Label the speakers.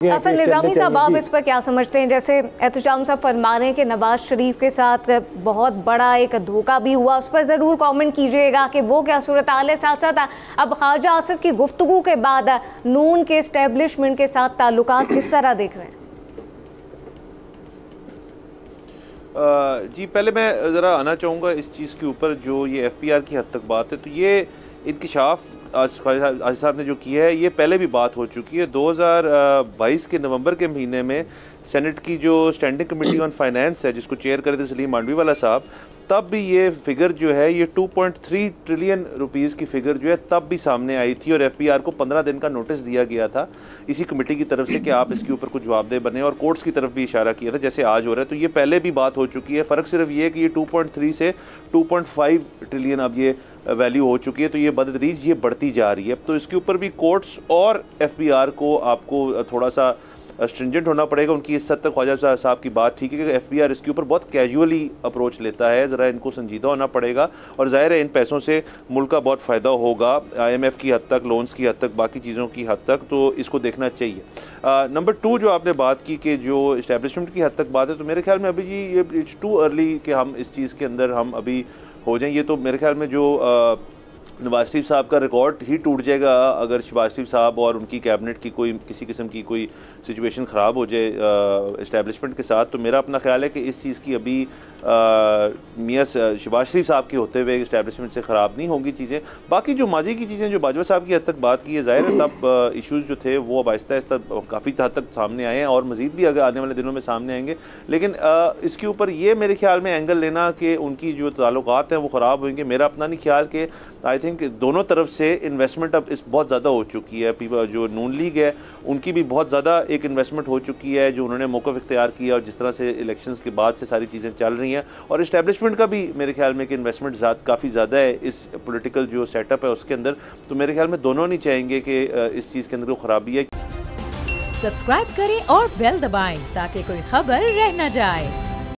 Speaker 1: असल निज़ामी साहब, आप इस पर क्या समझते हैं? जैसे एहतशाम साहब फरमा रहे हैं कि नवाज शरीफ के साथ बहुत बड़ा एक धोखा भी हुआ, उस पर ज़रूर कमेंट कीजिएगा कि वो क्या सूरत हाल है। साथ साथ अब ख्वाजा आसिफ की गुफ्तगू के बाद नून के इस्टेब्लिशमेंट के साथ ताल्लुकात किस तरह देख रहे हैं?
Speaker 2: जी, पहले मैं ज़रा आना चाहूँगा इस चीज़ के ऊपर जो ये FPR की हद तक बात है। तो ये इंकशाफ आज साहब ने जो किया है, ये पहले भी बात हो चुकी है। 2022 के नवंबर के महीने में सेनेट की जो स्टैंडिंग कमेटी ऑन फाइनेंस है, जिसको चेयर करे थे सलीम मांडवीवाला साहब, तब भी ये फिगर जो है, ये 2.3 ट्रिलियन रुपीज़ की फ़िगर जो है तब भी सामने आई थी। और FPR को 15 दिन का नोटिस दिया गया था इसी कमेटी की तरफ से कि आप इसके ऊपर कुछ जवाबदेह बने, और कोर्ट्स की तरफ भी इशारा किया था जैसे आज हो रहा है। तो ये पहले भी बात हो चुकी है। फ़र्क सिर्फ ये है कि ये 2.3 से 2.5 ट्रिलियन अब ये वैल्यू हो चुकी है। तो ये बदतरीज ये बढ़ती जा रही है। तो इसके ऊपर भी कोर्ट्स और FPR को आपको थोड़ा सा स्ट्रिंजेंट होना पड़ेगा। उनकी इस हद तक ख्वाजा साहब की बात ठीक है कि FPR इसके ऊपर बहुत कैजुअली अप्रोच लेता है। ज़रा इनको संजीदा होना पड़ेगा। और ज़ाहिर है इन पैसों से मुल्क का बहुत फ़ायदा होगा, IMF की हद तक, लोन्स की हद तक, बाकी चीज़ों की हद तक। तो इसको देखना चाहिए। नंबर 2 जो आपने बात की कि जो इस्टेब्लिशमेंट की हद तक बात है, तो मेरे ख्याल में अभी जी ये इट्स टू अर्ली कि हम इस चीज़ के अंदर हम अभी हो जाएं। ये तो मेरे ख्याल में जो नवाज शरीफ साहब का रिकॉर्ड ही टूट जाएगा अगर शहबाज शरीफ साहब और उनकी कैबिनेट की कोई किसी किस्म की कोई सिचुएशन ख़राब हो जाए इस्टेब्लिशमेंट के साथ। तो मेरा अपना ख्याल है कि इस चीज़ की अभी मियाँ शहबाज शरीफ साहब के होते हुए इस्टेब्लिशमेंट से ख़राब नहीं होंगी चीज़ें। बाकी जो माजी की चीज़ें जो बाजवा साहब की हद तक बात की है, ज़ाहिर है तब इशूज़ जो थे वो अब आहिस्ता आहिस्ता काफ़ी हद तक सामने आए हैं और मज़ीद भी आगे आने वाले दिनों में सामने आएंगे। लेकिन इसके ऊपर ये मेरे ख्याल में एंगल लेना कि उनकी जो ताल्लुकात हैं वो ख़राब होंगे, मेरा अपना नहीं ख्याल। कि आई थिंक दोनों तरफ से इन्वेस्टमेंट अब इस बहुत ज़्यादा हो चुकी है। जो नून लीग है उनकी भी बहुत ज़्यादा एक इन्वेस्टमेंट हो चुकी है जो उन्होंने मौक़िफ़ इख्तियार किया, और जिस तरह से इलेक्शंस के बाद से सारी चीज़ें चल रही हैं। और इस्टेब्लिशमेंट का भी मेरे ख्याल में कि इन्वेस्टमेंट काफ़ी ज़्यादा है इस पॉलिटिकल जो सेटअप है उसके अंदर। तो मेरे ख्याल में दोनों नहीं चाहेंगे कि इस चीज़ के अंदर कोई ख़राबी है।
Speaker 3: सब्सक्राइब करें और बेल दबाएं ताकि कोई खबर रह न जाए।